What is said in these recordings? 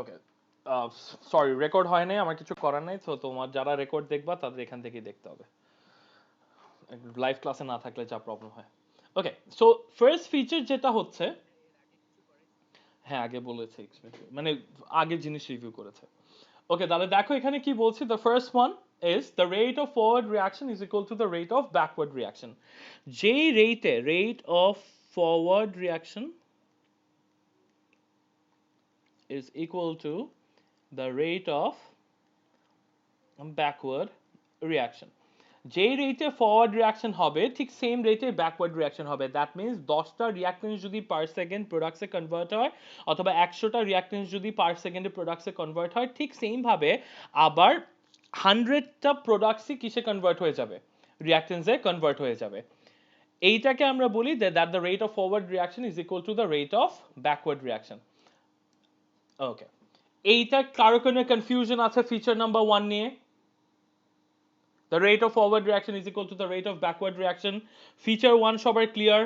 ওকে, sorry record হয় নাই, আমার কিছু করার নাই। তো তোমার যারা রেকর্ড দেখবা তাদের এখান থেকেই দেখতে হবে, লাইভ ক্লাসে না থাকলে যা প্রবলেম হয়। ওকে, সো ফার্স্ট ফিচার যেটা হচ্ছে, হ্যাঁ আগে বলেছে মানে আগের জিনিস রিভিউ করেছে। ওকে, তাহলে দেখো এখানে কি বলছি, the first one is the rate of forward reaction is equal to the rate of backward reaction. যেই rate of forward reaction is equal to the rate of backward reaction. যেই রেটে ফরওয়ার্ড রিয়াকশন হবে ঠিক same রেটে backward reaction হবে। That means 10টা reactance যদি per second প্রোডাক্টসে convert হয়, অথবা 100টা রিয়াক্টেন্স যদি পার সেকেন্ডে প্রোডাক্টসে কনভার্ট হয়, ঠিক সেম ভাবে আবার 100টা প্রোডাক্টসই কিসে কনভার্ট হয়ে যাবে, রিয়াক্টেন্সে কনভার্ট হয়ে যাবে। এইটাকে আমরা বলি that the rate of forward reaction is equal to the rate of backward reaction. Okay, এইটা কারো কোনো কনফিউশন আছে ফিচার নাম্বার 1 নিয়ে? The rate of forward reaction is equal to the rate of backward reaction. Feature 1 সবার clear?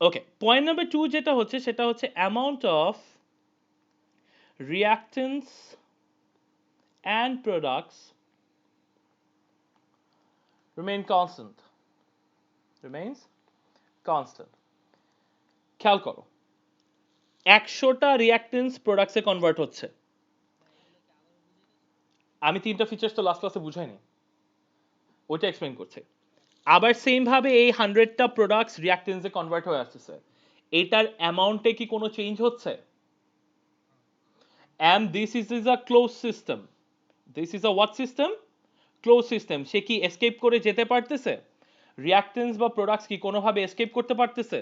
ওকে, point number 2 যেটা হচ্ছে সেটা হচ্ছে amount of reactants and products remains constant. খেয়াল করো, 100টা রিয়াক্টেন্স প্রোডাক্টসে কনভার্ট হচ্ছে। আমি 3টা ফিচার্স তো লাস্ট ক্লাসে বুঝাইনি, ওইটা এক্সপ্লেইন করছি। আবার সেম ভাবে এই 100টা প্রোডাক্টস রিয়াক্টেন্সে কনভার্ট হয়ে আসছে, এটার অ্যামাউন্টে কি কোনো চেঞ্জ হচ্ছে? And this is a closed system. This is a what system? Closed system. সে কি এসকেপ করে যেতে পারতেছে? রিঅ্যাকটেন্স বা প্রোডাক্টস কি কোনোভাবে এসকেপ করতে পারতেছে?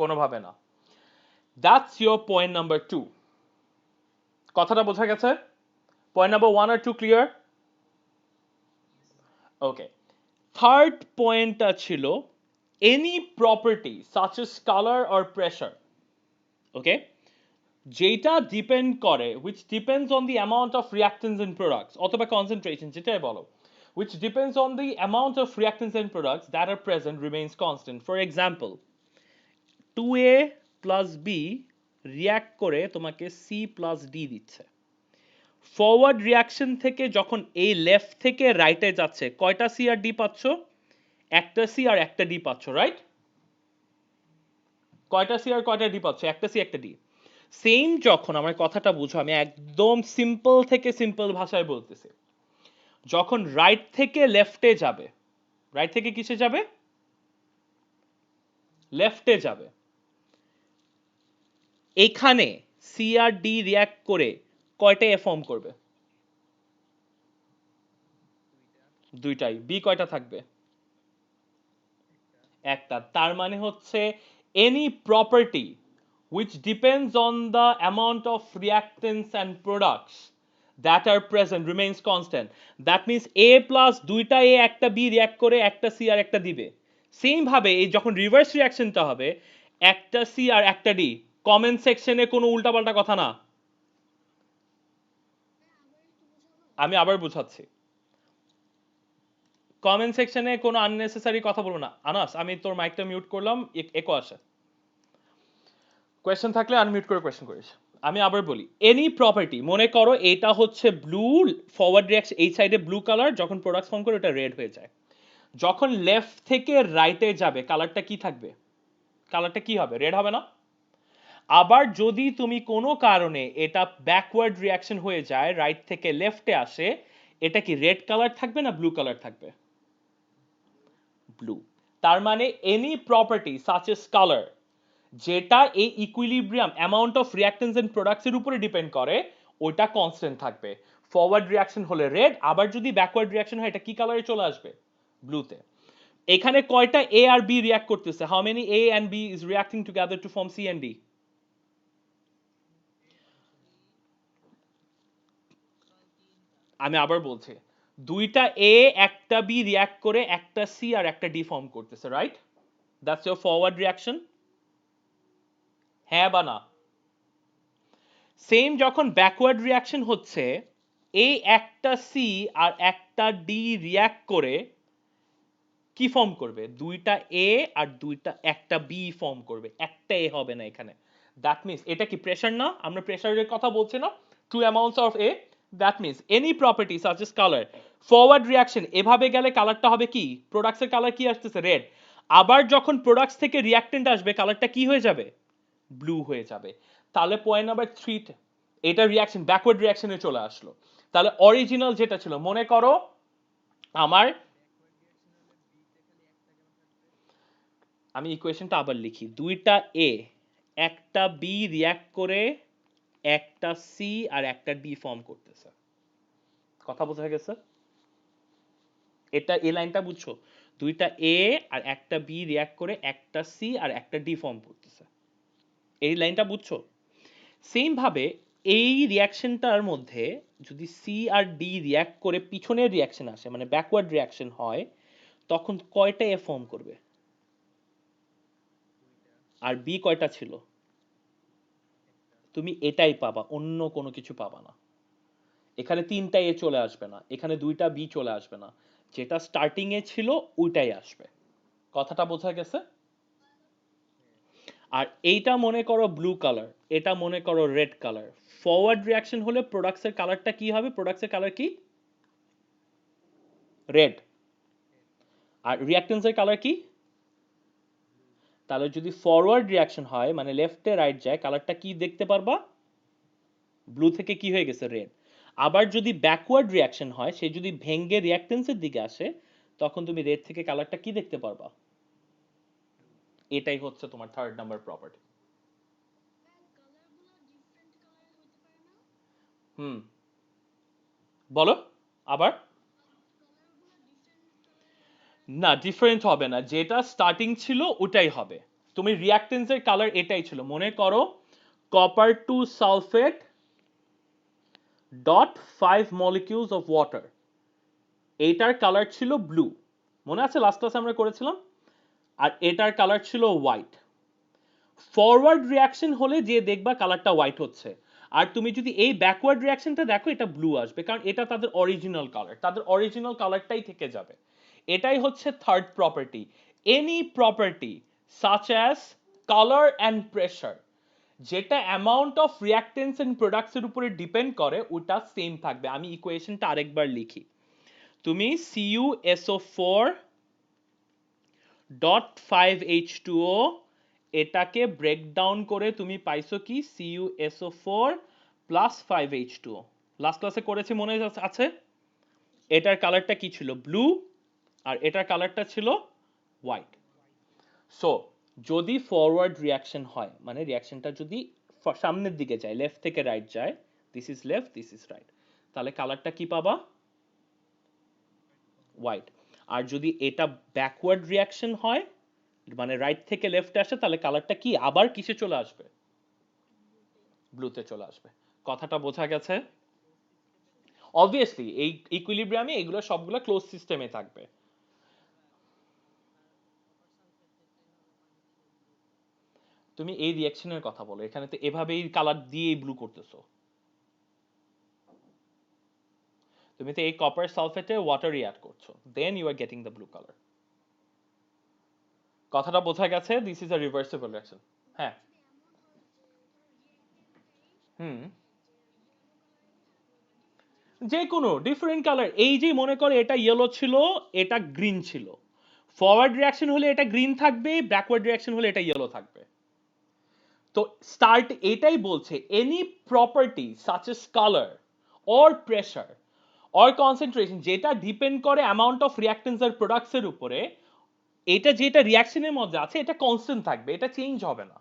কোনোভাবে না। That's your point number 2. কথাটা বোঝা গেছে? Point number 1 or 2 clear? Okay. Third পয়েন্টটা ছিল any property such as color or pressure. Okay? যেটা ডিপেন্ড করে, which depends on the amount of reactants in products অথবা concentration যেটাই বলো, which depends on the amount of reactants in products that are present remains constant. For example, 2a plus b react করে তোমাকে c plus d দিচ্ছে। Forward reaction থেকে যখন এই left থেকে রাইটে যাচ্ছে, কয়টা c আর d পাচ্ছ? একটা c আর একটা d পাচ্ছ, রাইট? কয়টা c আর কয়টা d পাচ্ছ? একটা c একটা d। সেম যখন, আমার কথাটা বুঝো, আমি একদম সিম্পল থেকে সিম্পল ভাষায় বলতেছি, যখন রাইট থেকে লেফটে যাবে, রাইট থেকে কিসে যাবে? লেফটে যাবে। এখানে সি আর ডি রিয়াক্ট করে কয়টা এ ফর্ম করবে? দুইটাই। বি কয়টা থাকবে? একটা। তার মানে হচ্ছে any property which depends on the amount of reactants and products that are present remains constant. That means a plus দুইটা a একটা b রিয়াক্ট করে একটা c আর একটা দিবে। সেম ভাবে এই যখন রিভার্স রিয়াকশনটা হবে, একটা c আর একটা d, কমেন্ট সেকশনে কোনো উল্টাপাল্টা কথা না, আমি আবার বুঝাচ্ছি। কমেন্ট সেকশনে কোনো আননেসেসারি কথা বলবো না। আনাস, আমি তোর মাইকটা মিউট করলাম, একো আসে। কোয়েশ্চেন থাকলে আনমিউট করে কোয়েশ্চেন করিস। আমি আবার বলি, এনি প্রপার্টি, মনে করো এটা হচ্ছে ব্লু, ফরওয়ার্ড রিয়াকশন এই সাইডে ব্লু কালার, যখন প্রোডাক্ট ফর্ম করে এটা রেড হয়ে যায়। যখন লেফট থেকে রাইটে যাবে কালারটা কি থাকবে? কালারটা কি হবে? রেড হবে না? আবার যদি তুমি কোনো কারণে এটা ব্যাকওয়ার্ড রিয়াকশন হয়ে যায়, রাইট থেকে লেফটে আসে, এটা কি রেড কালার থাকবে না ব্লু কালার থাকবে? ব্লু। তার মানে any property such as colour, যেটা এই equilibrium amount of reactance and products এর উপরে ডিপেন্ড করে, ওটা কনস্ট্যান্ট থাকবে। ফরওয়ার্ড রিঅ্যাকশন হলে রেড, আবার যদি ব্যাকওয়ার্ড রিঅ্যাকশন হয় এটা কি কালারে চলে আসবে? ব্লুতে। এখানে কয়টা এ আর বি রিঅ্যাক্ট করতেছে? How many A and B is reacting together to form C and D? আমি আবার বলছি, দুইটা এ একটা বি রিঅ্যাক্ট করে একটা সি আর একটা ডি ফর্ম করতেছে, right? That's your forward reaction. হ্যাঁ বা না? সেম যখন ব্যাকওয়ার্ড রিয়াকশন হচ্ছে, এই একটা সি আর একটা ডি রিয়াক্ট করে কি ফর্ম করবে? দুইটা এ আর একটা বি ফর্ম করবে, একটা এ হবে না এখানে। দ্যাট মিনস এটা কি প্রেসার না? আমরা প্রেসারের কথা বলছি না? Two amounts of A, that means any property such as colour, forward reaction এভাবে গেলে কালারটা হবে কি? প্রোডাক্টসের কালার কি আসতেছে? রেড। আবার যখন প্রোডাক্টস থেকে রিয়াক্টেন্ট আসবে কালারটা কি হয়ে যাবে? ব্লু হয়ে যাবে। তাহলে পয়েন্ট নাম্বার 3, এটা রিয়াকশন ব্যাকওয়ার্ড রিয়াকশনে চলে আসলো। তাহলে অরিজিনাল যেটা ছিল, মনে করো আমার, আমি ইকুয়েশনটা আবার লিখি, দুইটা এ একটা বি রিয়াক্ট করে একটা সি আর একটা ডি ফর্ম করতেছে। কথা বোঝা গেছে? এটা এই লাইনটা বুঝছো? দুইটা এ আর একটা বি রিয়াক্ট করে একটা সি আর একটা ডি ফর্ম করতেছে। এই লাইনটা বুঝছো? সেম ভাবে এই রিয়াকশনটার মধ্যে যদি সি আর ডি রিয়াক্ট করে পিছনের রিয়াকশন আসে, মানে ব্যাকওয়ার্ড রিয়াকশন হয়, তখন কয়টা এ ফর্ম করবে? আর বি কয়টা ছিল? তুমি এটাই পাবা, অন্য কোনো কিছু পাবা না। এখানে তিনটা এ চলে আসবে না, এখানে দুইটা বি চলে আসবে না, যেটা স্টার্টিং এ ছিল ওইটাই আসবে। কথাটা বোঝা গেছে? আর এইটা মনে করো ব্লু কালার, এটা মনে করো রেড কালার। ফরওয়ার্ড রিয়াকশন হলে প্রোডাক্টসের কালারটা কি হবে? প্রোডাক্টসের কালার কি? রেড। আর রিয়াক্টেন্সের কালার কি? তাহলে যদি ফরওয়ার্ড রিয়াকশন হয়, মানে লেফটে রাইট যায়, কালারটা কি দেখতে পারবা? ব্লু থেকে কি হয়ে গেছে? রেড। আবার যদি ব্যাকওয়ার্ড রিয়াকশন হয়, সে যদি ভেঙ্গে রিয়াক্টেন্সের দিকে আসে, তখন তুমি রেড থেকে কালারটা কি দেখতে পারবা? এটাই হচ্ছে তোমার থার্ড নাম্বার প্রপার্টি। হুম, বলো আবার। না, ডিফারেন্ট হবে না, যেটা স্টার্টিং ছিল ওটাই হবে। তুমি রিয়াক্টেন্সের কালার এটাই ছিল, মনে করো copper two sulphate dot 5 molecules of water, এইটার কালার ছিল ব্লু, মনে আছে লাস্ট ক্লাসে আমরা করেছিলাম? আর এটার কালার ছিল হোয়াইট। ফরওয়ার্ড রিয়াকশন হলে যে দেখবা কালারটা হোয়াইট হচ্ছে, আর তুমি যদি এই ব্যাকওয়ার্ড রিয়াকশনটা দেখো, এটা ব্লু আসবে, কারণ এটা তাদের অরিজিনাল কালার, তাদের অরিজিনাল কালারটাই থেকে যাবে। এটাই হচ্ছে third property. Any property such as colour and pressure, যেটা amount of reactants and products এর উপরে ডিপেন্ড করে, ওটা সেম থাকবে। আমি ইকুয়েশনটা আরেকবার লিখি। তুমি CuSO4 ডট 5H2O, এটাকে ব্রেকডাউন করে তুমি পাইছো কি? CuSO4 plus 5H2O। লাস্ট ক্লাসে করেছি, মনে আছে? এটার কালারটা কি ছিল? ব্লু। আর এটার কালারটা ছিল হোয়াইট। সো যদি ফরওয়ার্ড রিয়াকশন হয়, মানে রিয়াকশনটা যদি সামনের দিকে যায়, লেফট থেকে রাইট যায়, this is left, this is right, তাহলে কালারটা কি পাবা? হোয়াইট। আর যদি এটা ব্যাকওয়ার্ড রিয়াকশন হয়, মানে রাইট থেকে লেফটে আসে, তাহলে কালারটা কি আবার কিসে চলে আসবে? ব্লুতে চলে আসবে। কথাটা বোঝা গেছে? অবভিয়াসলি এই ইকুইলিব্রিয়ামে এগুলো সবগুলো ক্লোজ সিস্টেমে থাকবে। তুমি এই রিয়াকশনের কথা বলো, এখানে তো এভাবেই কালার দিয়ে ব্লু করতেছো। তুমি তো এই কপার সালফেটে ওয়াটার রিঅ্যাড করছো, then you are getting the blue colour. কথাটা বোঝা গেছে? This is a reversible reaction. হ্যাঁ। হুম। যে কোনো ডিফারেন্ট কালার, এই যে মনে করো এটা ইয়েলো ছিল, এটা গ্রিন ছিল, ফরওয়ার্ড রিয়াকশন হলে এটা গ্রিন থাকবে, ব্যাকওয়ার্ড রিয়াকশন হলে এটা ইয়েলো থাকবে। তো স্টার্ট এটাই বলছে, any property such as colour or pressure or concentration, যেটা ডিপেন্ড করে অ্যামাউন্ট অফ রিয়াক্টেন্স আর প্রোডাক্টস এর উপরে, এটা যেটা রিয়াকশনের মধ্যে আছে এটা কনস্ট্যান্ট থাকবে, এটা চেঞ্জ হবে না।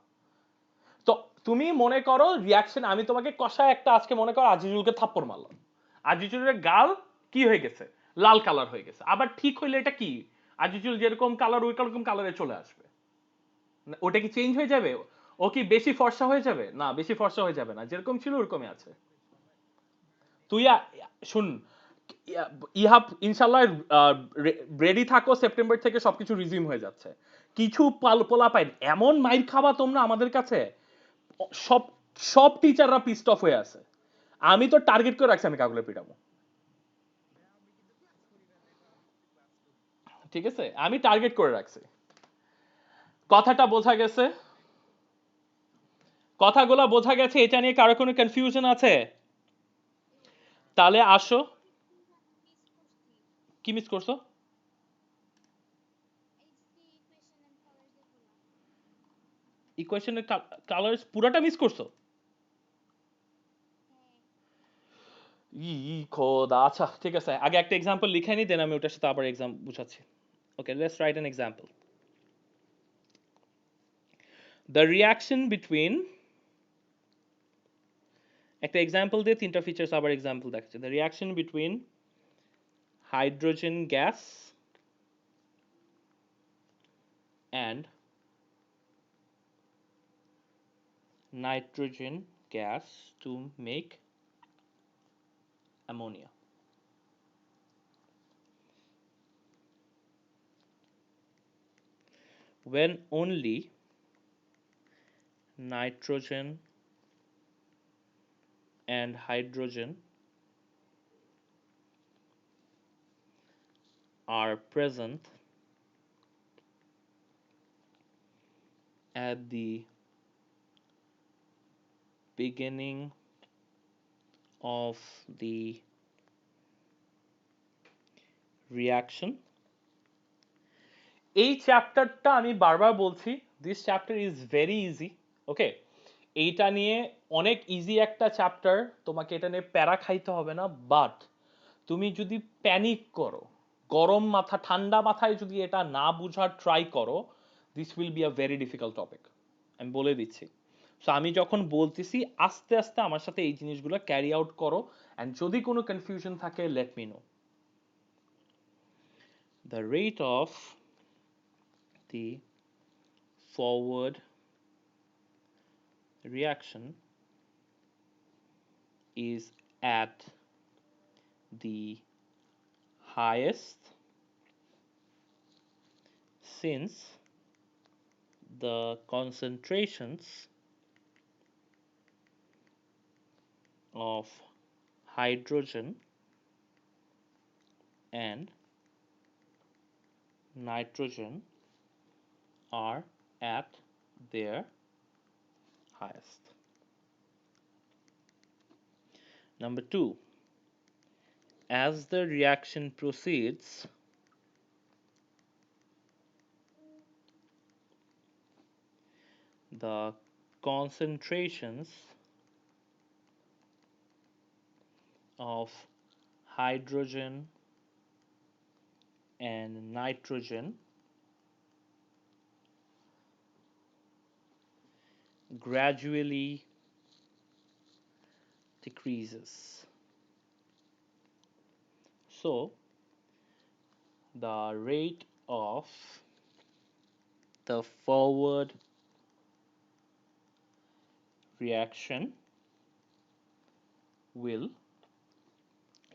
তো তুমি মনে করো রিয়াকশন, আমি তোমাকে কষায় একটা, আজকে মনে করো আজিজুলকে থাপ্পড় মারলাম, আজিজুলের গাল কি হয়ে গেছে? লাল কালার হয়ে গেছে। আবার ঠিক হইলে এটা কি? আজিজুল যেরকম কালার ওই রকম কালারে চলে আসবে। ওটা কি চেঞ্জ হয়ে যাবে? ও কি বেশি ফর্সা হয়ে যাবে? না, বেশি ফর্সা হয়ে যাবে না, যেরকম ছিল ওরকমই আছে। তুই শুন, ইহা ইনশাল্লাহ রেডি থাকো, সেপ্টেম্বর থেকে সবকিছু রিজিউম হয়ে যাচ্ছে। কিছু পোলা পাই এমন মাইর খাবা তোমরা আমাদের কাছে, সব সব টিচাররা পিস্ট অফ হয়ে আছে। আমি তো টার্গেট করে রাখছি, আমি কাগুলো পিটাবো। ঠিক আছে, আমি টার্গেট করে রাখছি। কথাটা বোঝা গেছে? কথাগুলো বোঝা গেছে? এটা নিয়ে কারো কোনো কনফিউশন আছে? তাহলে আসো। কি মিস করছো? ইকুয়েশনের কালার্স পুরাটা মিস করছো? খোদা, আচ্ছা ঠিক আছে, আগে একটা এক্সাম্পল লিখে নি, দেন আমি ওটার সাথে আবার এক্সাম বুঝাচ্ছি। Okay, let's write an example. The reaction between, একটা এক্সাম্পল দিয়ে তিনটা ফিচার্স আবার এক্সাম্পল দেখাচ্ছে। The reaction between hydrogen gas and nitrogen gas to make ammonia. When only nitrogen and hydrogen are present at the beginning of the reaction. এই চ্যাপ্টারটা আমি বারবার বলছি, this chapter is very easy. Okay, এইটা নিয়ে অনেক easy একটা chapter, তোমাকে এটা নিয়ে প্যারা খাইতে হবে না। বাট তুমি যদি প্যানিক করো, গরম মাথা ঠান্ডা মাথায় যদি এটা না বুঝার ট্রাই করো, this will be a very difficult topic, আমি বলে দিচ্ছি। সো আমি যখন বলতেছি আস্তে আস্তে আমার সাথে এই জিনিসগুলো ক্যারি আউট করো, অ্যান্ড যদি কোনো কনফিউশন থাকে let me no. The rate of the forward reaction is at the highest since the concentrations of hydrogen and nitrogen are at their highest. Number 2, as the reaction proceeds, the concentrations of hydrogen and nitrogen gradually decreases. So the rate of the forward reaction will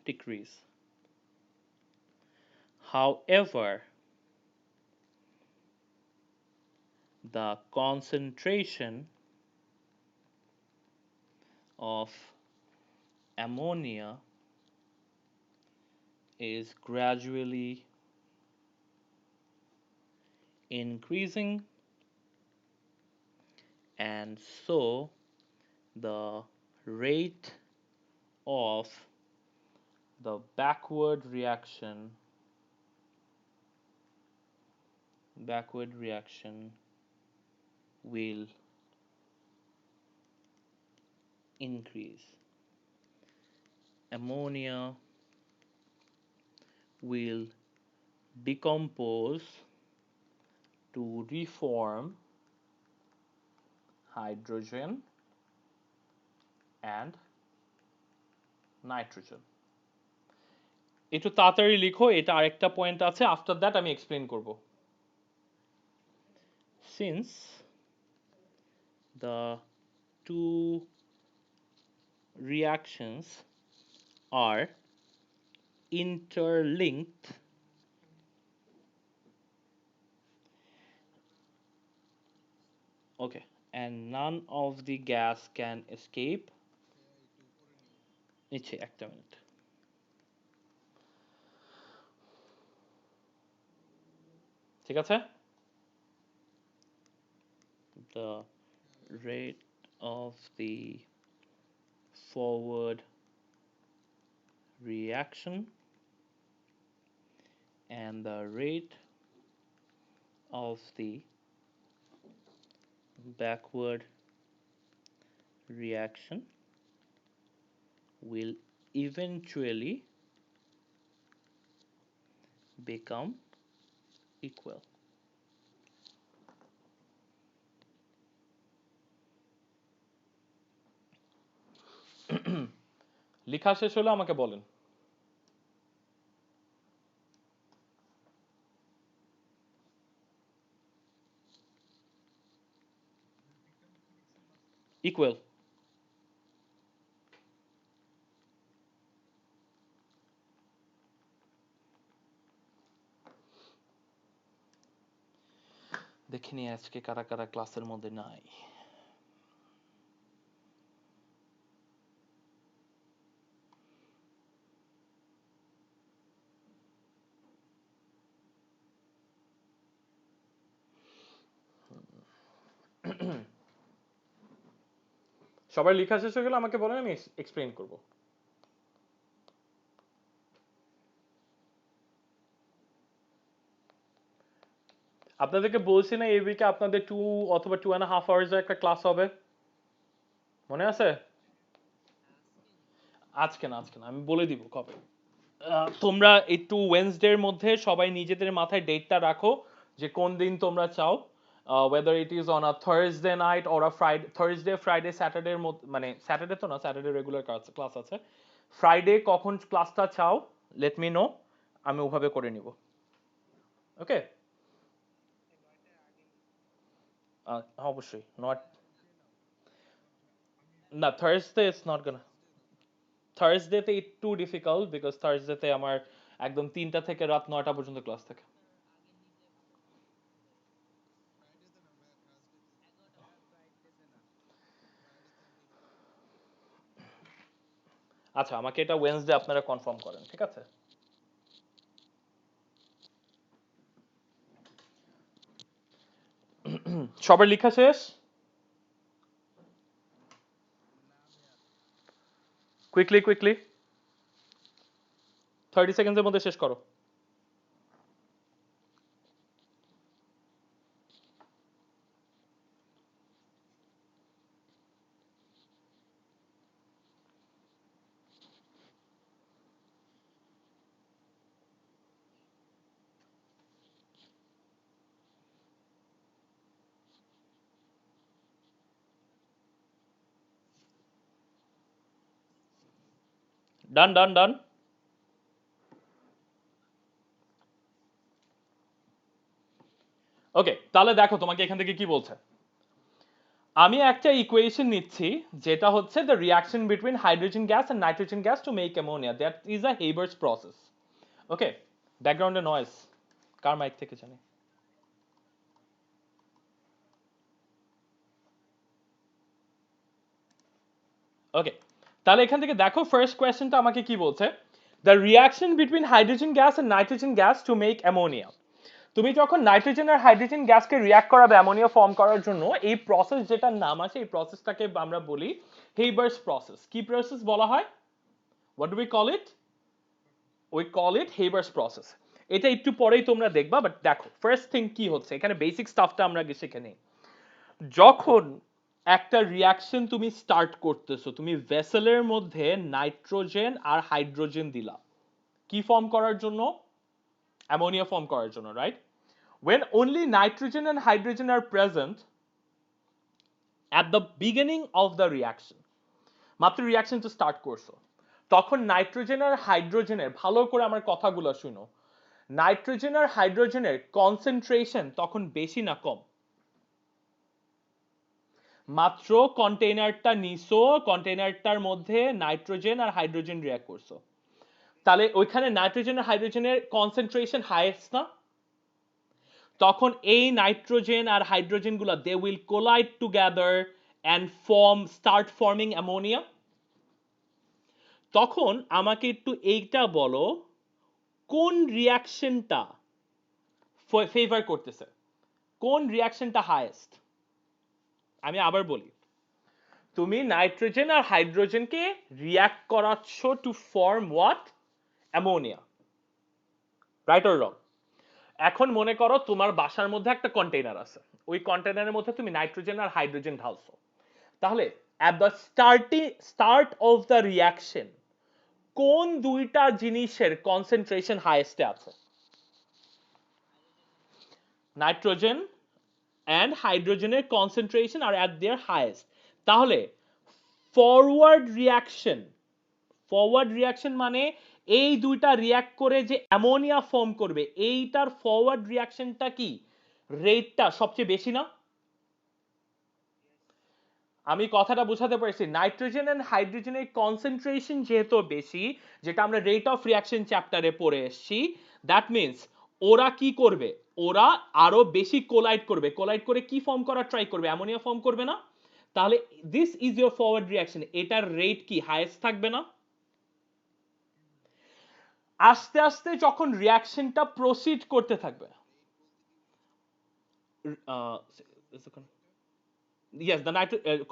decrease. However, the concentration of ammonia is gradually increasing, and so the rate of the backward reaction will increase. Ammonia will decompose to reform hydrogen and nitrogen. একটু তাড়াতাড়ি লিখো, এটা আরেকটা point আছে, after that আমি explain করব। Since the two reactions are interlinked, okay, and none of the gas can escape, নিচে একটা মিনিট, ঠিক আছে? The rate of the forward reaction and the rate of the backward reaction will eventually become equal. লেখা শেষ হলে আমাকে বলেন। Equal. দেখিনি আজকে কারা কারা ক্লাসের মধ্যে নাই। সবার লেখা শেষ হয়ে গেলে আমাকে বলেন, আমি এক্সপ্লেইন করব। আপনাদেরকে বলছি না এই উইকে আপনাদের 2 অথবা 2.5 আওয়ার্স একটা ক্লাস হবে, মনে আছে? আজকে না আমি বলে দিব কবে। তোমরা একটু ওয়েডনেসডের মধ্যে সবাই নিজেদের মাথায় ডেটটা রাখো যে কোন দিন তোমরা চাও, whether it is on a Thursday night or a Friday, Thursday Friday Saturday এর মধ্যে, মানে স্যাটারডে তো না, স্যাটারডে রেগুলার ক্লাস আছে, ফ্রাইডে কখন ক্লাসটা চাও লেট মি নো, আমি ওভাবে করে নিব। ওকে, অবশ্যই নট, না থার্সডে ইটস নট গোনা, থার্সডেতে একটু ডিফিকাল্ট বিকজ থার্সডেতে আমার একদম 3টা থেকে রাত 9টা পর্যন্ত ক্লাস থাকে। আচ্ছা, আমাকে এটা ওয়েডনেসডে আপনারা কনফার্ম করেন, ঠিক আছে? সবার লেখা শেষ? কুইকলি 30 সেকেন্ডের মধ্যে শেষ করো। ডান। ওকে, তাহলে দেখো তোমাকে এখান থেকে কি বলছে। আমি একটা ইকুয়েশন নিচ্ছি যেটা হচ্ছে the reaction between hydrogen gas and nitrogen gas to make ammonia, that is a Haber's process. Okay, ব্যাকগ্রাউন্ডে নয়েজ কার মাইক থেকে জানি। ওকে, তাহলে এখান থেকে দেখো ফার্স্ট কোয়েশ্চেনটা আমাকে কি বলছে, the reaction between hydrogen gas and nitrogen gas to make ammonia. তুমি যখন নাইট্রোজেন আর হাইড্রোজেন গ্যাসকে রিয়াক্ট করাবে অ্যামোনিয়া ফর্ম করার জন্য, এই প্রসেস যেটার নাম আছে এই প্রসেসটাকে আমরা বলি হেইবার্স প্রসেস। কি প্রসেস বলা হয়? What do we call it? We call it Haber's process. এটা একটু পরেই তোমরা দেখবা, বাট দেখো ফার্স্ট থিং কি হচ্ছে এখানে, বেসিক স্টাফটা আমরা আগে শিখে নিই। যখন একটা রিয়াকশন তুমি স্টার্ট করতেছো, তুমি ভেসেলের মধ্যে নাইট্রোজেন আর হাইড্রোজেন দিলা কি ফর্ম করার জন্য? অ্যামোনিয়া ফর্ম করার জন্য, right? When only nitrogen and hydrogen are present at the beginning of the reaction, মাত্র রিয়াকশনটা স্টার্ট করছো, তখন নাইট্রোজেন আর হাইড্রোজেনের, ভালো করে আমার কথাগুলো শুনো, নাইট্রোজেন আর হাইড্রোজেনের কনসেন্ট্রেশন তখন বেশি না কম? মাত্র কন্টেইনারটা নিছো, কন্টেইনারটার মধ্যে নাইট্রোজেন আর হাইড্রোজেন রিয়াক্ট করছো, তাহলে ওইখানে নাইট্রোজেন আর হাইড্রোজেনের কনসেন্ট্রেশন হাইয়েস্ট না? তখন এই নাইট্রোজেন আর হাইড্রোজেন গুলো they will collide together and start forming ammonia. তখন আমাকে একটু এইটা বলো, কোন রিয়াকশনটা ফেভার করতেছে? কোন রিয়াকশনটা হাইয়েস্ট? আমি আবার বলি, তুমি নাইট্রোজেন আর হাইড্রোজেনকে রিয়াক্ট করাচ্ছ to form what? Ammonia, right or wrong? এখন মনে করো তোমার বাসার মধ্যে একটা কন্টেইনার আছে, ওই কন্টেইনারের মধ্যে তুমি নাইট্রোজেন আর হাইড্রোজেন ঢালছো। তাহলে at the start of the reaction কোন দুইটা জিনিসের কনসেন্ট্রেশন হাইয়েস্টে আছে? নাইট্রোজেন অ্যান্ড হাইড্রোজেনের concentration are at their highest. তাহলে ফরওয়ার্ড রিয়াকশন মানে এই দুইটা রিয়াক্ট করে যে অ্যামোনিয়া ফর্ম করবে, এইটার ফরওয়ার্ড রিয়াকশনটা কি রেটটা সবচেয়ে বেশি না? আমি কথাটা বোঝাতে পারছি? নাইট্রোজেন এন্ড হাইড্রোজেনের কনসেন্ট্রেশন যেহেতু বেশি, যেটা আমরা রেট অফ রিয়াকশন চ্যাপ্টারে পড়ে এসেছি, দ্যাট মিন্স ওরা কি করবে? ওরা আরো বেশি কোলাইড করবে, কোলাইড করে কি ফর্ম করার ট্রাই করবে? অ্যামোনিয়া ফর্ম করবে না? তাহলে this is your forward reaction, এটার রেট কি হাইয়েস্ট থাকবে না? আস্তে আস্তে যখন রিয়াকশনটা প্রসিড করতে থাকবে, yes the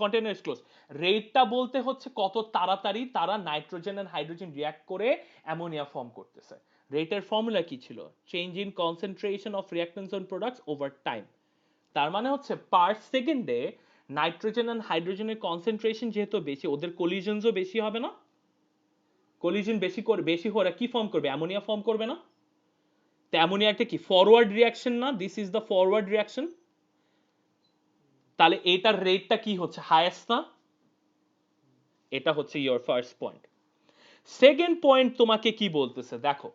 container is close. রেটটা বলতে হচ্ছে কত তাড়াতাড়ি তারা নাইট্রোজেন এন্ড হাইড্রোজেন রিয়াক্ট করে অ্যামোনিয়া ফর্ম করতেছে। রেটের ফর্মুলা কি ছিল? Change in concentration of reactants on products over time. তার মানে হচ্ছে পার সেকেন্ডে নাইট্রোজেন এন্ড হাইড্রোজেনের কনসেন্ট্রেশন যেহেতু বেশি, ওদের কোলিশনসও বেশি হবে না? কোলিশন বেশি হলে কি ফর্ম করবে? অ্যামোনিয়া ফর্ম করবে না? তো অ্যামোনিয়া একটা কি ফরওয়ার্ড রিয়াকশন না? This is the forward reaction. তাহলে এটার রেটটা কি হচ্ছে? হাইয়েস্ট না? এটা হচ্ছে your first point. Second point তোমাকে কি বলতেছে দেখো,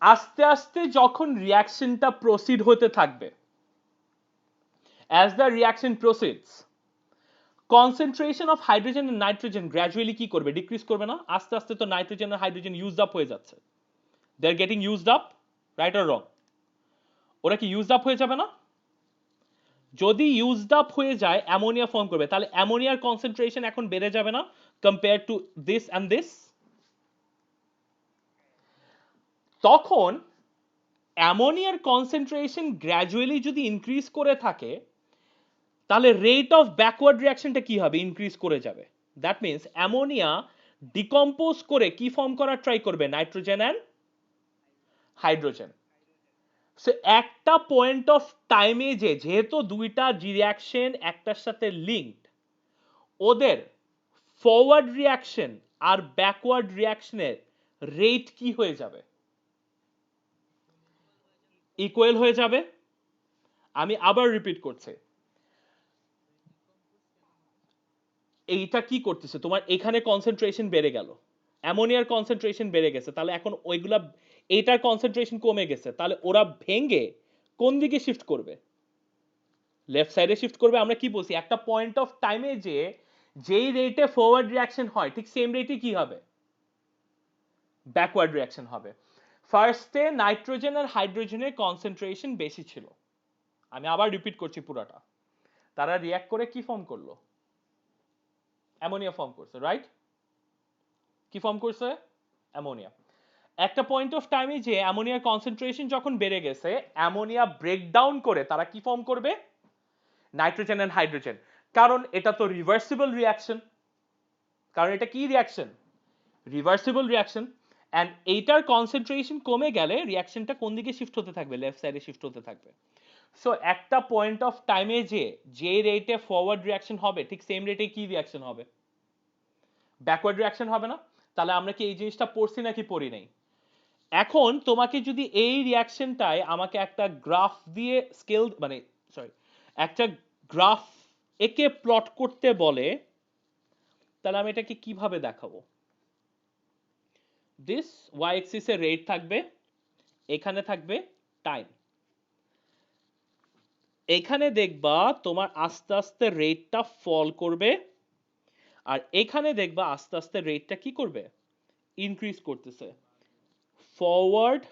আস্তে আস্তে যখন রিয়াকশনটা প্রসিড হতে থাকবে, as the reaction proceeds, concentration of hydrogen and nitrogen gradually কি করবে? ডিক্রিজ করবে না? আস্তে আস্তে তো নাইট্রোজেন আর হাইড্রোজেন ইউজড আপ হয়ে যাচ্ছে, they are getting used up, right or wrong? ওরা কি ইউজড আপ হয়ে যাবে না? যদি ইউজড আপ হয়ে যায় অ্যামোনিয়া ফর্ম করবে, তাহলে অ্যামোনিয়ার কনসেন্ট্রেশন এখন বেড়ে যাবে না compare to this and this? তখন অ্যামোনিয়ার কনসেন্ট্রেশন গ্র্যাজুয়ালি যদি ইনক্রিজ করে থাকে, তাহলে রেট অফ ব্যাকওয়ার্ড রিয়াকশনটা কি হবে? ইনক্রিজ করে যাবে। দ্যাট মিন্স অ্যামোনিয়া ডিকম্পোজ করে কি ফর্ম করার ট্রাই করবে? Nitrogen and hydrogen. সো একটা পয়েন্ট অফ টাইমে যেহেতু দুইটা রিয়াকশন একটার সাথে লিঙ্কড, ওদের ফরওয়ার্ড রিয়াকশন আর ব্যাকওয়ার্ড রিয়াকশনের রেট কি হয়ে যাবে? ইকুয়াল হয়ে যাবে। আমি আবার রিপিট করছি, এইটা কি করতেছে? তোমার এখানে কনসেন্ট্রেশন বেড়ে গেল, অ্যামোনিয়ার কনসেন্ট্রেশন বেড়ে গেছে, তাহলে এখন ওইগুলা এইটার কনসেন্ট্রেশন কমে গেছে, তাহলে ওরা ভেঙে কোন দিকে শিফট করবে? লেফট সাইডে শিফট করবে। আমরা কি বলছি? একটা পয়েন্ট অফ টাইমে যেই রেটে ফরওয়ার্ড রিয়াকশন হয়, ঠিক সেম রেটে কি হবে? ব্যাকওয়ার্ড রিয়াকশন হবে। ফার্স্টে নাইট্রোজেন আর হাইড্রোজেনের কনসেন্ট্রেশন বেশি ছিল, আমি আবার রিপিট করছি পুরাটা। তারা রিয়াক্ট করে কি ফর্ম করলো? অ্যামোনিয়া ফর্ম করছে, রাইট? কি ফর্ম করছে? অ্যামোনিয়া। একটা পয়েন্ট অফ টাইমে যে অ্যামোনিয়ার কনসেন্ট্রেশন যখন বেড়ে গেছে, অ্যামোনিয়া ব্রেকডাউন করে তারা কি ফর্ম করবে? Nitrogen and hydrogen. কারণ এটা তো রিভার্সিবল রিয়াকশন, কারণ এটা কি রিয়াকশন? Reversible reaction. অ্যান্ড এইটার কনসেন্ট্রেশন কমে গেলে রিয়াকশনটা কোন দিকে শিফট হতে থাকবে? লেফট সাইডে শিফট হতে থাকবে। সো একটা পয়েন্ট অফ টাইমে যে রেটে ফরওয়ার্ড রিয়াকশন হবে, ঠিক সেম রেটে কি রিয়াকশন হবে? ব্যাকওয়ার্ড রিয়াকশন হবে না? তাহলে আমরা কি এই জিনিসটা পড়ছি নাকি পড়ি নাই? এখন তোমাকে যদি এই রিয়াকশনটায় আমাকে একটা গ্রাফ দিয়ে স্কেল, মানে সরি, একটা গ্রাফ একে প্লট করতে বলে, তাহলে আমি এটাকে কিভাবে দেখাবো? দিস ওয়াই এক্সিস এর রেট থাকবে, এখানে থাকবে টাইম। এখানে দেখবা তোমার আস্তে আস্তে রেটটা ফল করবে, আর এখানে দেখবা আস্তে আস্তে রেটটা কি করবে? ইনক্রিজ করতেছে। Forward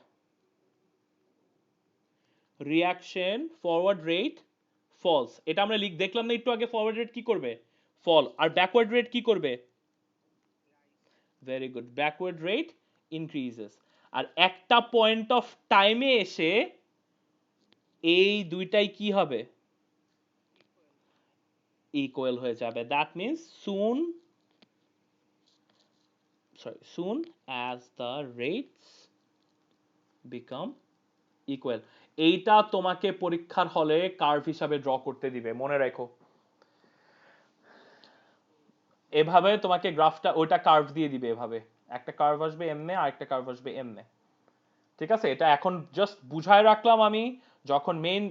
reaction, forward rate falls. এটা আমরা দেখলাম না একটু আগে? ফরওয়ার্ড রেট কি করবে? ফল। আর ব্যাকওয়ার্ড রেট কি করবে? Very good, backward rate increases. আর একটা পয়েন্ট অফ টাইমে এসে এই দুইটাই কি হবে? ইকুয়াল হয়ে যাবে। That means soon as the rates become equal, এইটা তোমাকে পরীক্ষার হলে কার্ভ হিসাবে ড্র করতে দিবে, মনে রাখো। এভাবে তোমাকে গ্রাফটা ওইটা কার্ভ দিয়ে দিবে, এভাবে একটা কার্ভ আসবে এমনে আর একটা কার্ভ আসবে এমনে। ঠিক আছে, এটা এখন জাস্ট বুঝায় রাখলাম আমি, যখন মেইন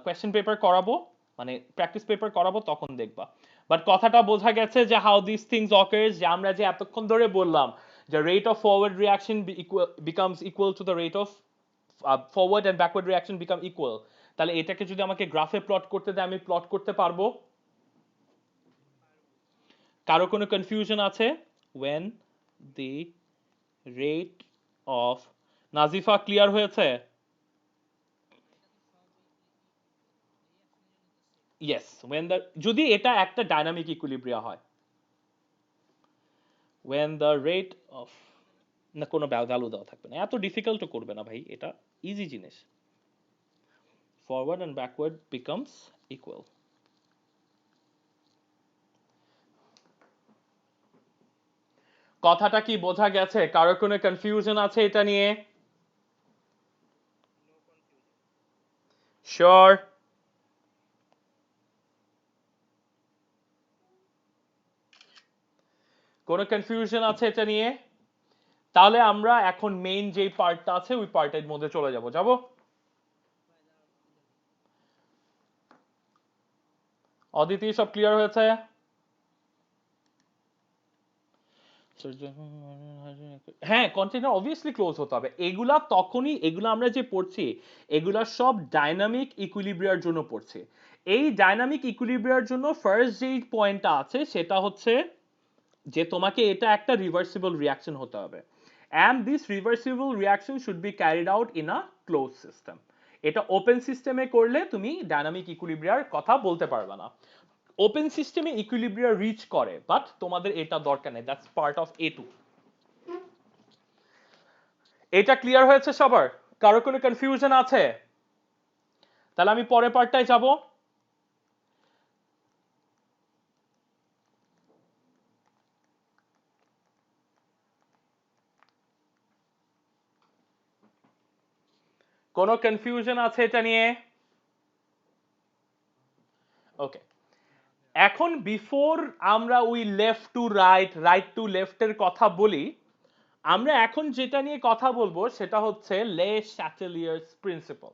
কোয়েশ্চেন পেপার করাবো, মানে প্র্যাকটিস পেপার করাবো তখন দেখবা। বাট কথাটা বোঝা গেছে যে হাউ দিস থিংস অকার্স, যে আমরা যে এতক্ষণ ধরে বললাম যে rate of forward reaction becomes equal to the rate of forward and backward reaction become equal, তাহলে এটাকে যদি আমাকে গ্রাফে প্লট করতে দেয় আমি প্লট করতে পারবো। কারো কোনো কনফিউশন আছে? when the rate of, Nazifa clear হয়েছে? ইয়েস, when the, যদি এটা একটা ডাইনামিক ইকুইলিব্রিয়া হয়, when the rate of, না কোনো ভ্যালু দেওয়া থাকবে না, এত ডিফিকাল্ট করবে না ভাই, এটা ইজি জিনিস। Forward and backward becomes equal. কথাটা কি বোঝা গেছে? কারো কোনো কনফিউশন আছে এটা নিয়ে? শিওর? কোনো কনফিউশন আছে এটা নিয়ে? তাহলে আমরা এখন মেইন যেই পার্টটা আছে ওই পার্টের মধ্যে চলে যাব। অদিতি সব ক্লিয়ার হয়েছে? হ্যাঁ, কন্টেনার অবভিয়াসলি ক্লোজ হতে হবে। এগুলা তখনই, এগুলা আমরা যে পড়ছি এগুলা সব ডাইনামিক ইকুইলিব্রিয়ার জন্য পড়ছি। এই ডাইনামিক ইকুইলিব্রিয়ার জন্য ফার্স্ট যেই পয়েন্টটা আছে সেটা হচ্ছে যে তোমাকে এটা একটা রিভার্সিবল রিয়াকশন হতে হবে, and this reversible reaction should be carried out in a close system. এটা ওপেন সিস্টেমে করলে তুমি ডাইনামিক ইকুইলিব্রিয়ার কথা বলতে পারবে না। ওপেন সিস্টেমে ইকুইলিব্রিয়া রিচ করে, বাট তোমাদের এটা দরকার নেই, দ্যাটস পার্ট অফ A2। এটা ক্লিয়ার হয়েছে সবার? কারো কোনো কনফিউশন আছে? তাহলে আমি পরের পার্টটায় যাব। কোনো কনফিউশন আছে এটা নিয়ে? ওকে, এখন বিফোর আমরা ওই left to right, right to লেফটের কথা বলি, আমরা এখন যেটা নিয়ে কথা বলবো সেটা হচ্ছে Le Chatelier's principle.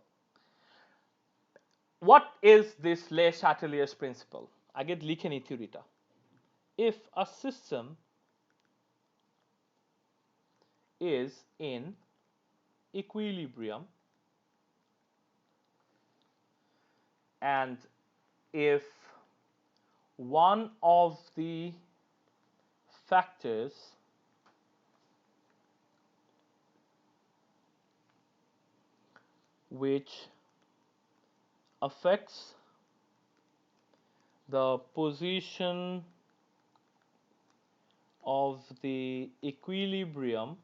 What is this Le Chatelier's principle? আগে লিখে নি থিওরিটা। If a system is in equilibrium and if one of the factors which affects the position of the equilibrium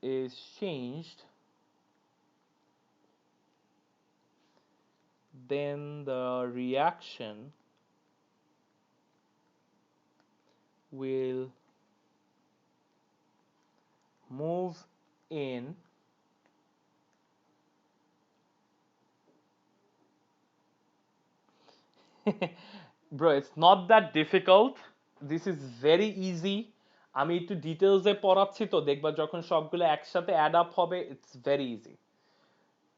is changed, then the reaction will move in bro, it's not that difficult. This is very easy. আমি একটু ডিটেলসে পড়াচ্ছি তো, দেখবা যখন সবগুলো একসাথে add up হবে, ইটস ভেরি ইজি।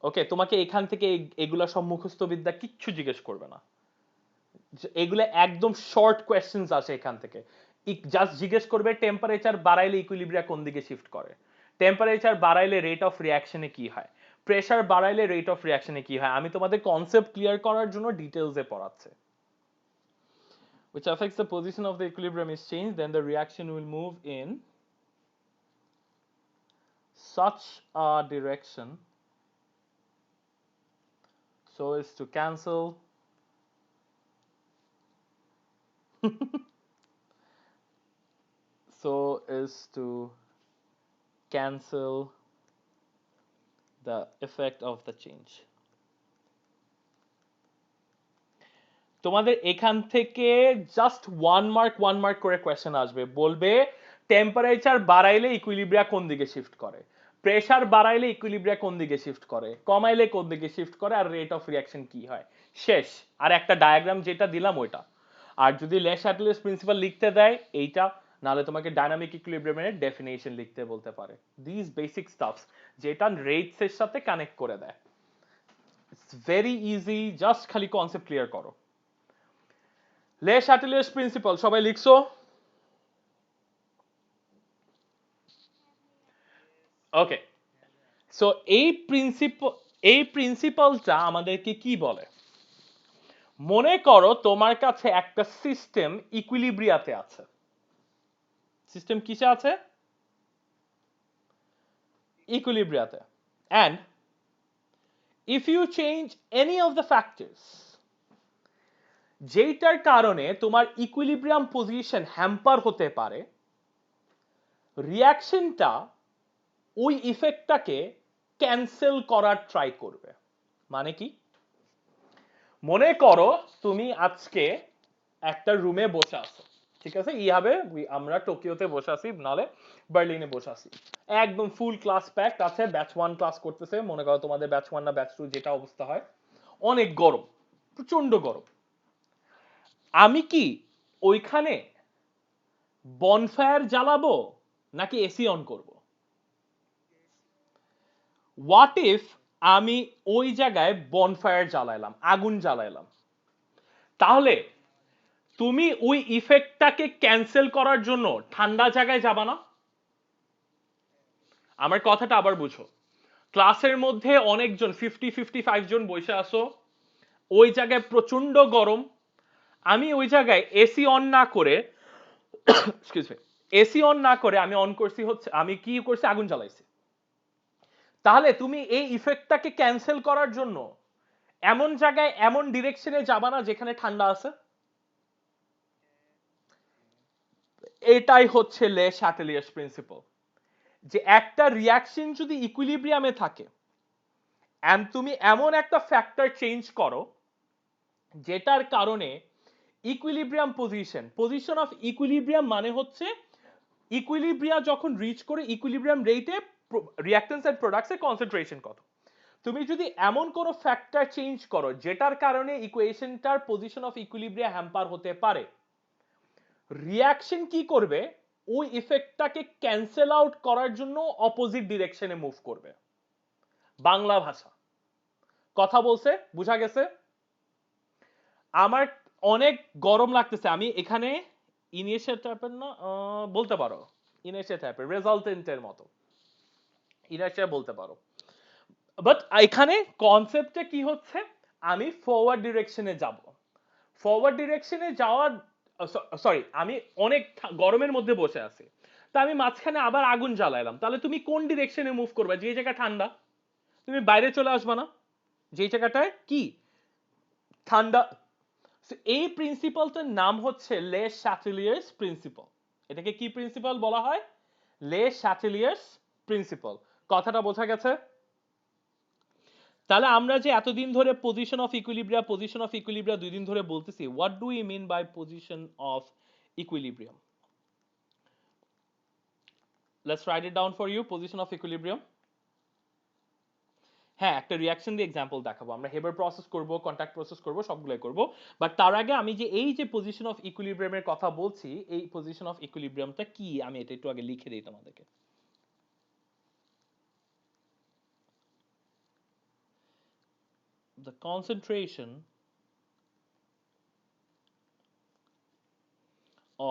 ওকে, তোমাকে এখান থেকে এগুলা সব মুখস্থ বিদ্যা কিচ্ছু জিজ্ঞেস করবে না, এগুলো একদম শর্ট কোয়েশ্চেন্স আসে এখান থেকে। জাস্ট জিজ্ঞেস করবে টেম্পারেচার বাড়াইলে ইকুইলিব্রিয়া কোন দিকে শিফট করে, টেম্পারেচার বাড়াইলে রেট অফ রিয়াকশনে কি হয়, প্রেসার বাড়াইলে রেট অফ রিয়াকশনে কি হয়। আমি তোমাদের কনসেপ্ট ক্লিয়ার করার জন্য ডিটেলসে পড়াচ্ছি। Which affects the position of the equilibrium is changed, then the reaction will move in such a direction so as to cancel so as to cancel the effect of the change. তোমাদের এখান থেকে just one mark করে question আসবে, বলবে temperature বাড়াইলে ইকুইলিব্রিয়া কোন দিকে shift করে, pressure বাড়াইলে ইকুইলিব্রিয়া কোন দিকে শিফট করে, কমাইলে কোন দিকে শিফট করে, আর রেট অফ রিঅ্যাকশন কি হয়, শেষ। আর একটা ডায়াগ্রাম যেটা দিলাম ওইটা। আর যদি লে শাটলেস প্রিন্সিপাল লিখতে দেয় এইটা, নাহলে তোমাকে ডাইনামিক ইকুইলিব্রিয়ামের ডেফিনেশন লিখতে বলতে পারে। দিস বেসিক স্টাফস যেটা রেটস এর সাথে কানেক্ট করে দেয়। ইটস ভেরি ইজি, জাস্ট খালি কনসেপ্ট ক্লিয়ার করো। লে শাটলেস প্রিন্সিপাল সবাই লিখছো? ওকে, সো এই প্রিন্সিপালটা আমাদেরকে কি বলে? মনে করো তোমার কাছে একটা সিস্টেম ইকুইলিব্রিয়াতে আছে। সিস্টেম কিসে আছে? ইকুইলিব্রিয়াতে। and if you change any of the factors যেটার কারণে তোমার ইকুইলিব্রিয়াম পজিশন হ্যাম্পার হতে পারে, রিঅ্যাকশনটা ওই ইফেক্টটাকে ক্যান্সেল করার ট্রাই করবে। মানে কি? মনে করো তুমি আজকে একটা রুমে বসে আছো, ঠিক আছে? এইভাবে আমরা টোকিওতে বসে আছি, নাহলে বার্লিনে বসে আছি, একদম ফুল ক্লাস প্যাক আছে, ব্যাচ 1 ক্লাস করতেছে, মনে করো তোমাদের ব্যাচ 1 না ব্যাচ 2 যেটা অবস্থা হয়, অনেক গরম, প্রচন্ড গরম। আমি কি ওইখানে বনফায়ার জ্বালাবো নাকি এসি অন করব? হোয়াট ইফ আমি ওই জায়গায় বনফায়ার জ্বালাইলাম, আগুন জ্বালাইলাম, তাহলে তুমি ওই ইফেক্টটাকে ক্যান্সেল করার জন্য ঠান্ডা জায়গায় যাবা না? আমার কথাটা আবার বুঝো। ক্লাসের মধ্যে অনেকজন 50-55 জন বসে আসো, ওই জায়গায় প্রচন্ড গরম, আমি ওই জায়গায় এসি অন না করে এক্সকিউজ মি, এসি অন না করে আমি অন করছি হচ্ছে, আমি কি করছি, আগুন জ্বালাইছি। তাহলে তুমি এই ইফেক্টটাকে ক্যান্সেল করার জন্য এমন জায়গায় এমন ডিরেকশনে যাবা না যেখানে ঠান্ডা আছে। এটাই হচ্ছে লে শাটেলিয়াস প্রিন্সিপাল, যে একটা রিয়াকশন যদি ইকুইলিব্রিয়ামে থাকে এন্ড তুমি এমন একটা ফ্যাক্টর চেঞ্জ করো যেটার কারণে ইকুইলিব্রিয়াম পজিশন অফ ইকুইলিব্রিয়াম মানে হচ্ছে ইকুইলিব্রিয়া যখন রিচ করে ইকুইলিব্রিয়াম রেটে রিঅ্যাকট্যান্স এন্ড প্রোডাক্টস এর কনসেন্ট্রেশন কত, তুমি যদি এমন কোন ফ্যাক্টর চেঞ্জ করো যেটার কারণে ইকুয়েশনটার পজিশন অফ ইকুইলিব্রিয়া হ্যাম্পার হতে পারে, রিঅ্যাকশন কি করবে, ওই ইফেক্টটাকে ক্যান্সেল আউট করার জন্য অপোজিট ডিরেকশনে মুভ করবে। বাংলা ভাষা কথা বলছে, বুঝা গেছে? আমার অনেক গরম লাগতেছে, আমি এখানে ইনিশিয়াল টাইপের না বলতে পারো, ইনিশিয়াল টাইপের রেজাল্টেন্টের মতো ইনার্শিয়া বলতে পারো, বাট এখানে কনসেপ্টটা কি হচ্ছে, আমি ফরওয়ার্ড ডিরেকশনে যাব, ফরওয়ার্ড ডিরেকশনে যাওয়ার সরি, আমি অনেক গরমের মধ্যে বসে আছি, তা আমি মাঝখানে আবার আগুন জ্বালাইলাম, তাহলে তুমি কোন ডিরেকশনে মুভ করবে? যে জায়গা ঠান্ডা তুমি বাইরে চলে আসবা না, যে জায়গাটায় কি ঠান্ডা। এই প্রিন্সিপালটার নাম হচ্ছে লে শাটেলিয়ার্স প্রিন্সিপাল। এটাকে কি প্রিন্সিপাল বলা হয়? লে শাটেলিয়ার্স প্রিন্সিপাল। কথাটা বোঝা গেছে? তাহলে আমরা যে এতদিন ধরে পজিশন অফ ইকুইলিব্রিয়া 2 দিন ধরে বলতেছি, what do you mean by position of equilibrium? Let's write it down for you, position of equilibrium. হ্যাঁ, একটা রিঅ্যাকশন দিয়ে এক্সাম্পল দেখাবো, আমরা হেবার প্রসেস করব, কন্টাক্ট প্রসেস করব, সবগুলাই করব, বাট তার আগে আমি যে এই যে পজিশন অফ ইকুইলিব্রিয়ামের কথা বলছি, এই পজিশন অফ ইকুইলিব্রিয়ামটা কি আমি এটা একটু আগে লিখে দিই তোমাদেরকে। The concentration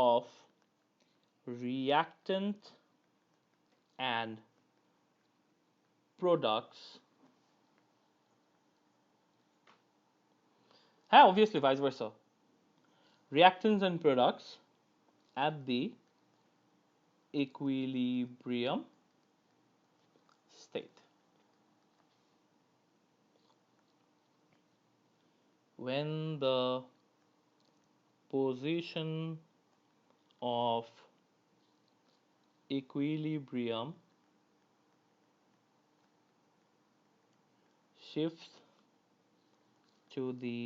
of reactant and products, হ্যাঁ obviously vice versa, reactants and products at the equilibrium state, when the position of equilibrium shifts to the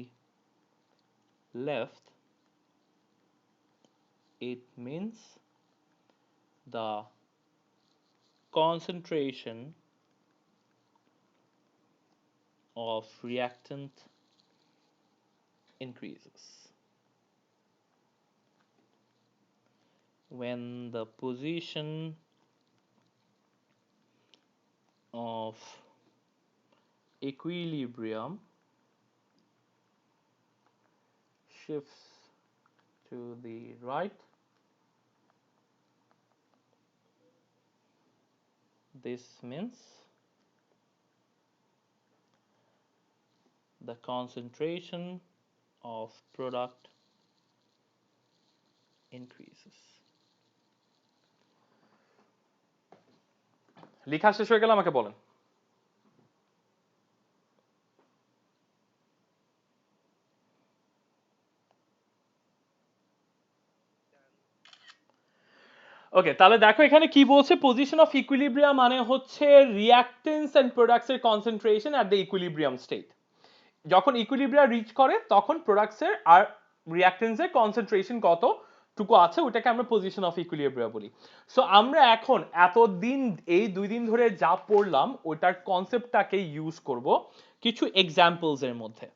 left, it means the concentration of reactant increases. When the position of equilibrium shifts to the right, this means the concentration of product increases. লেখা শেষ হয়ে গেলে আমাকে বলেন। ওকে, তাহলে দেখো এখানে কি বলছে, পজিশন অফ ইকুইলিব্রিয়াম মানে হচ্ছে রিঅ্যাক্টেন্স এন্ড প্রোডাক্টস এর concentration at the equilibrium state. যখন ইকুইলিব্রিয়াম রিচ করে তখন প্রোডাক্টস এর আর রিঅ্যাক্টেন্স এর কনসেন্ট্রেশন কতটুকু আছে ওটাকে আমরা পজিশন অফ ইকুইলিব্রিয়াম বলি। সো আমরা এখন এতদিন এই 2 দিন ধরে যা পড়লাম ওটার কনসেপ্টটাকে ইউজ করব কিছু এক্সাম্পলস এর মধ্যে।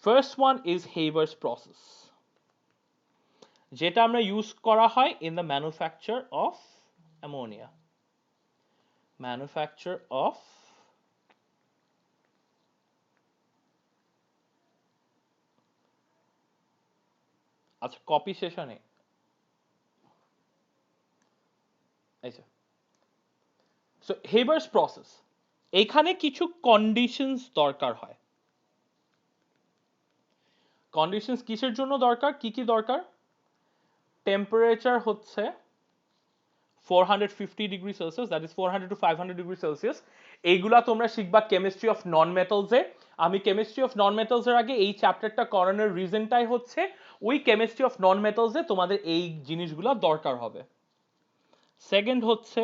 ফার্স্ট ওয়ান ইজ হেইবার্স প্রসেস, যেটা আমরা ইউজ করা হয় in the manufacture of ammonia. Manufacture of আচ্ছা কপি শেষ হয়নি, আচ্ছা। সো হেইবার্স প্রসেস, এখানে কিছু কন্ডিশনস দরকার হয়। কন্ডিশনস কিসের জন্য দরকার, কি কি দরকার? টেম্পারেচার হচ্ছে 450 degree Celsius, that is 400 to 500 degree Celsius. এইগুলা তোমরা শিখবা কেমিস্ট্রি অফ নন মেটালসে। আমি কেমিস্ট্রি অফ নন মেটালসের আগে এই চ্যাপ্টারটা করানোর রিজনটাই হচ্ছে ওই কেমিস্ট্রি অফ নন মেটালসে তোমাদের এই জিনিসগুলো দরকার হবে। সেকেন্ড হচ্ছে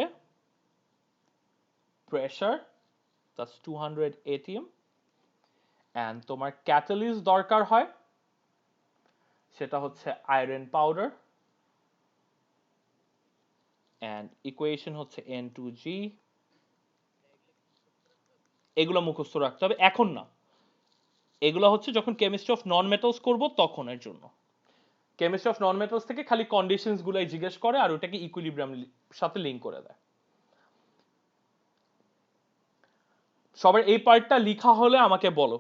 প্রেসার, দ্যাটস 200 atm, অ্যান্ড তোমার ক্যাটালিস্ট দরকার হয়, সেটা হচ্ছে আয়রন পাউডার, অ্যান্ড ইকুয়েশন হচ্ছে N2G। এগুলো মুখস্থ রাখতে হবে, এখন না, এগুলো হচ্ছে যখন কেমিস্ট্রি অফ নন মেটালস করব তখনের জন্য। কেমিস্ট্রি অফ নন মেটালস থেকে খালি কন্ডিশনস গুলাই জিজ্ঞেস করে আর ওটাকে ইকুইলিব্রিয়াম সাথে লিংক করে দেয়। সবার এই পার্টটা লেখা হলে আমাকে বলো।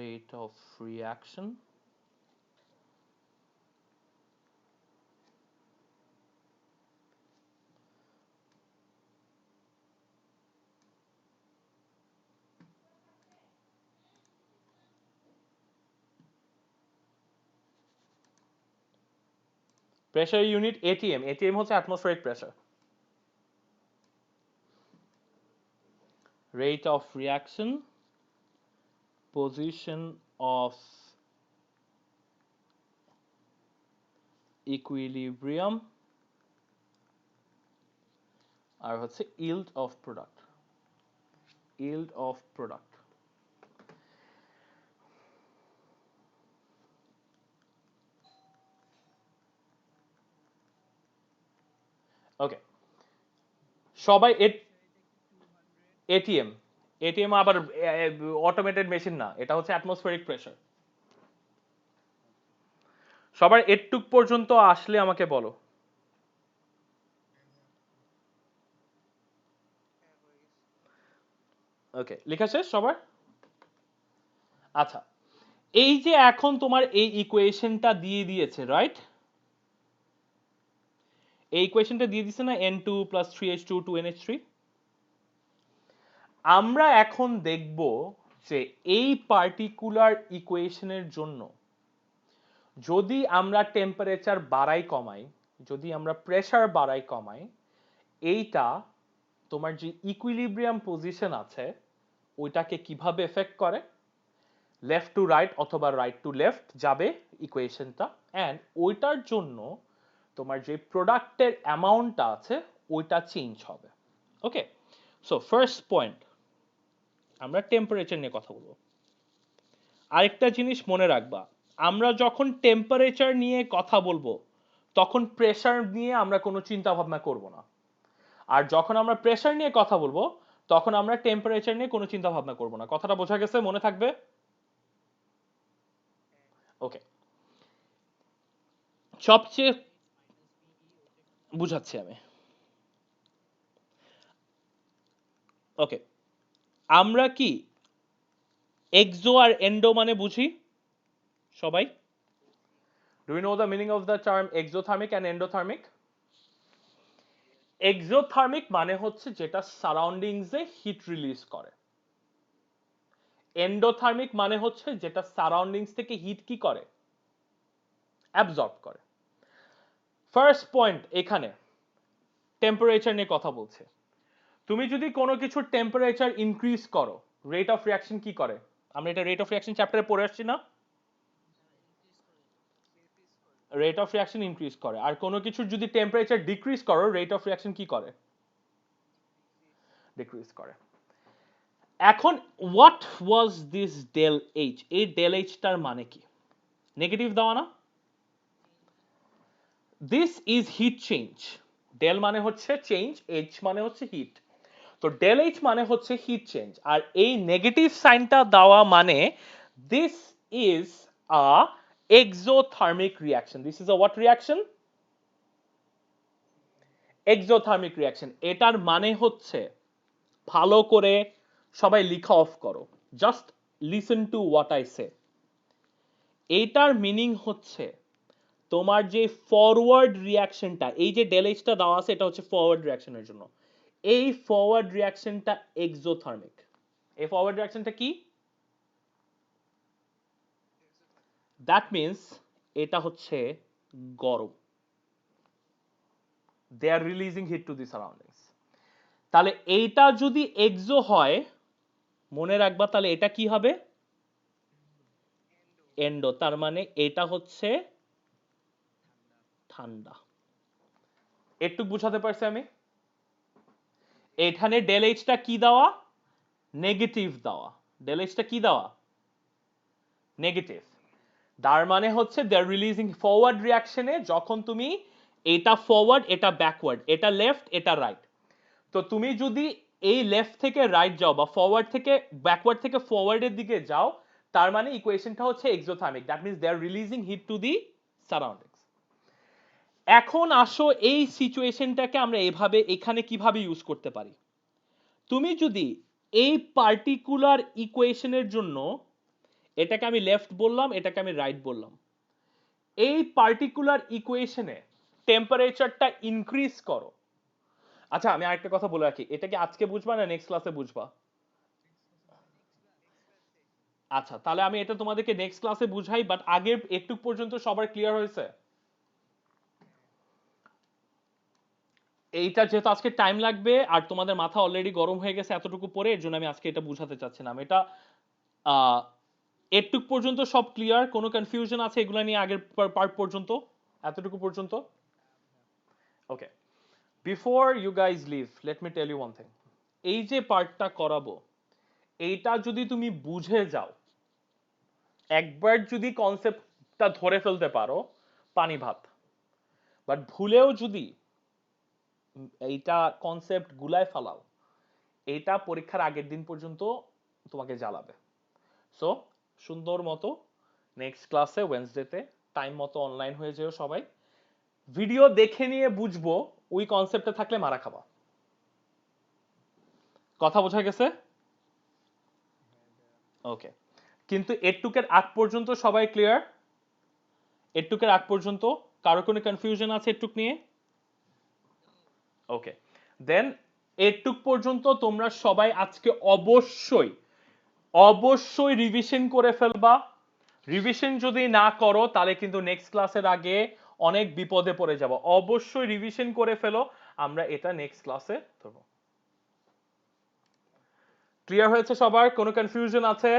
Rate of reaction, pressure unit ATM, ATM হচ্ছে atmospheric pressure. Rate of reaction, position of equilibrium, আর হচ্ছে yield of product, yield of product। ওকে, সবাই ATM, ATM আবার অটোমেটেড মেশিন না, এটা হচ্ছে অ্যাটমসফেরিক প্রেসার। সবার এটুক পর্যন্ত আসলে আমাকে বলো। ওকে, লেখা শেষ সবার? আচ্ছা, এই যে এখন তোমার এই ইকুয়েশনটা দিয়ে দিয়েছে, রাইট? এই ইকুয়েশনটা দিয়ে দিছে না, N2 + 3H2 2NH3। আমরা এখন দেখব যে এই পার্টিকুলার ইকুয়েশনের জন্য যদি আমরা টেম্পারেচার বাড়াই কমাই, যদি আমরা প্রেসার বাড়াই কমাই, এইটা তোমার যে ইকুইলিব্রিয়াম পজিশন আছে ওইটাকে কিভাবে এফেক্ট করে। লেফট টু রাইট অথবা রাইট টু লেফট যাবে ইকুয়েশনটা, অ্যান্ড ওইটার জন্য তোমার যে প্রোডাক্টের অ্যামাউন্টটা আছে ওইটা চেঞ্জ হবে। ওকে, সো ফার্স্ট পয়েন্ট, আমরা টেম্পারেচার নিয়ে কথা বলবো। আরেকটা জিনিস মনে রাখবা, আমরা যখন টেম্পারেচার নিয়ে কথা বলবো তখন প্রেসার নিয়ে আমরা কোনো চিন্তা ভাবনা করব না, আর যখন আমরা প্রেসার নিয়ে কথা বলবো তখন আমরা টেম্পারেচার নিয়ে কোনো চিন্তা ভাবনা করব না। কথাটা বোঝা গেছে? মনে থাকবে? ওকে, সবচেয়ে বুঝাচ্ছি আমি। ওকে, আমরা কি এক্সো আর এন্ডো মানে বুঝি সবাই? Do you know the meaning of the term exothermic and endothermic? Exothermic মানে হচ্ছে যেটা সারাউন্ডিংসে হিট রিলিজ করে, এন্ডোথার্মিক মানে হচ্ছে যেটা সারাউন্ডিংস থেকে হিট কি করে, অ্যাবজর্ব করে। ফার্স্ট পয়েন্ট, এখানে টেম্পারেচার নিয়ে কথা বলছে। তুমি যদি কোনো কিছুর টেম্পারেচার ইনক্রিজ করো, রেট অফ রিয়াকশন কি করে? আমরা এটা রেট অফ রিয়াকশন চ্যাপ্টারে পড়ে আসছি না? রেট অফ রিয়াকশন ইনক্রিজ করে। আর কোনো কিছুর যদি টেম্পারেচার ডিক্রিজ করো, রেট অফ রিয়াকশন কি করে? ডিক্রিজ করে। এখন what was this del H? এই ডেল এইচটার মানে কি? নেগেটিভ দেওয়া না? This is heat change. Del মানে হচ্ছে চেঞ্জ, এইচ মানে হচ্ছে হিট। তো ডেল এইচ মানে হচ্ছে হিট চেঞ্জ, আর এই নেগেটিভ সাইনটা দেওয়া মানে this is a exothermic reaction. This is a what reaction? Exothermic reaction. এটার মানে হচ্ছে, ভালো করে সবাই লিখা অফ করো, just listen to what I say. এইটার মিনিং হচ্ছে তোমার যে ফরওয়ার্ড রিয়াকশনটা, এই যে ডেল এইচটা দেওয়া আছে এটা হচ্ছে ফরওয়ার্ড রিয়াকশনের জন্য, এই ফরওয়ার্ড রিয়াকশনটা এক্সোথার্মিক। এই ফরওয়ার্ড রিয়াকশনটা কি? দ্যাট মিন্স এটা হচ্ছে গরম, they are releasing heat to the surroundings. তাহলে এইটা যদি এক্সো হয়, মনে রাখবা তাহলে এটা কি হবে? এন্ডো। তার মানে এটা হচ্ছে ঠান্ডা। একটু বুঝাতে পারছি আমি? এখানে ডেল এইচটা কি দেওয়া? নেগেটিভ দেওয়া। ডেল এইচটা কি দেওয়া? নেগেটিভ। তার মানে হচ্ছে দে আর রিলিজিং ফরওয়ার্ড রিয়াকশনে, যখন তুমি এটা ফরওয়ার্ড এটা ব্যাকওয়ার্ড, এটা লেফট এটা রাইট, তো তুমি যদি এই লেফট থেকে রাইট যাও বা ফরওয়ার্ড থেকে ব্যাকওয়ার্ড থেকে ফরওয়ার্ডের দিকে যাও, তার মানে ইকুয়েশনটা হচ্ছে exothermic. That means they are releasing heat to the surroundings. এখন আসো এই সিচুয়েশনটাকে আমরা এভাবে এখানে কিভাবে ইউজ করতে পারি। তুমি যদি এই পার্টিকুলার ইকুয়েশনের জন্য, এটাকে আমি লেফট বললাম এটাকে আমি রাইট বললাম, এই পার্টিকুলার ইকুয়েশনে টেম্পারেচারটা ইনক্রিজ করো। আচ্ছা আমি আরেকটা কথা বলে রাখি, এটা কি আজকে বুঝবা না নেক্সট ক্লাসে বুঝবা? আচ্ছা তাহলে আমি এটা তোমাদেরকে নেক্সট ক্লাসে বুঝাই, বাট আগের একটু পর্যন্ত সবার ক্লিয়ার হয়েছে? এইটা যেহেতু আজকে টাইম লাগবে আর তোমাদের মাথা অলরেডি গরম হয়ে গেছে এতটুকু পরে, এর জন্য আমি আজকে এটা বুঝাতে চাচ্ছিলাম। এটা এটুক পর্যন্ত সব ক্লিয়ার? কোনো কনফিউশন আছে এগুলো নিয়ে আগের পার্ট পর্যন্ত? এতটুকু পর্যন্ত? Okay, before you guys leave let me tell you one thing. এই যে পার্টটা করাবো, এইটা যদি তুমি বুঝে যাও, একবার যদি কনসেপ্টটা ধরে ফেলতে পারো, পানি ভাত। বাট ভুলেও যদি এইটা কনসেপ্ট গুলায় ফেলাও, এইটা পরীক্ষার আগের দিন পর্যন্ত তোমাকে জ্বালাবে। সো সুন্দর মতো নেক্সট ক্লাসে ওয়েডনেসডেতে টাইম মতো অনলাইন হয়ে যেও সবাই। ভিডিও দেখে নিয়ে বুঝবো, ওই কনসেপ্টে থাকলে মারা খাবা। কথা বোঝা গেছে? ওকে, কিন্তু এটুকের আগ পর্যন্ত সবাই ক্লিয়ার? এটুকের আগ পর্যন্ত কারো কোনো কনফিউশন আছে এটুক নিয়ে? ওকে, দেন এটুক পর্যন্ত তোমরা সবাই আজকে অবশ্যই অবশ্যই রিভিশন করে ফেলবা। রিভিশন যদি না করো তাহলে কিন্তু নেক্সট ক্লাসের আগে অনেক বিপদে পড়ে যাব। অবশ্যই রিভিশন করে ফেলো, আমরা এটা নেক্সট ক্লাসে ধরবো। ক্লিয়ার হয়েছে সবার? কোনো কনফিউশন আছে?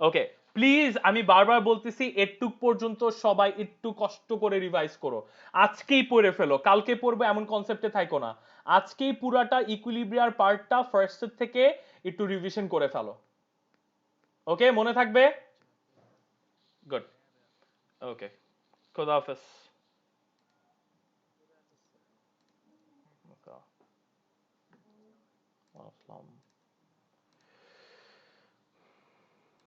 ওকে, প্লিজ আমি বারবার বলতেছি এটুক পর্যন্ত সবাই একটু কষ্ট করে রিভাইজ করো, আজকেই পড়ে ফেলো, কালকে পড়বে এমন কনসেপ্টে থাকো না, আজকেই পুরাটা ইকুইলিব্রিয়ার পার্টটা ফার্স্টের থেকে একটু রিভিশন করে ফেলো। ওকে, মনে থাকবে? গুড। ওকে, খোদা হাফেজ। আসসালাম।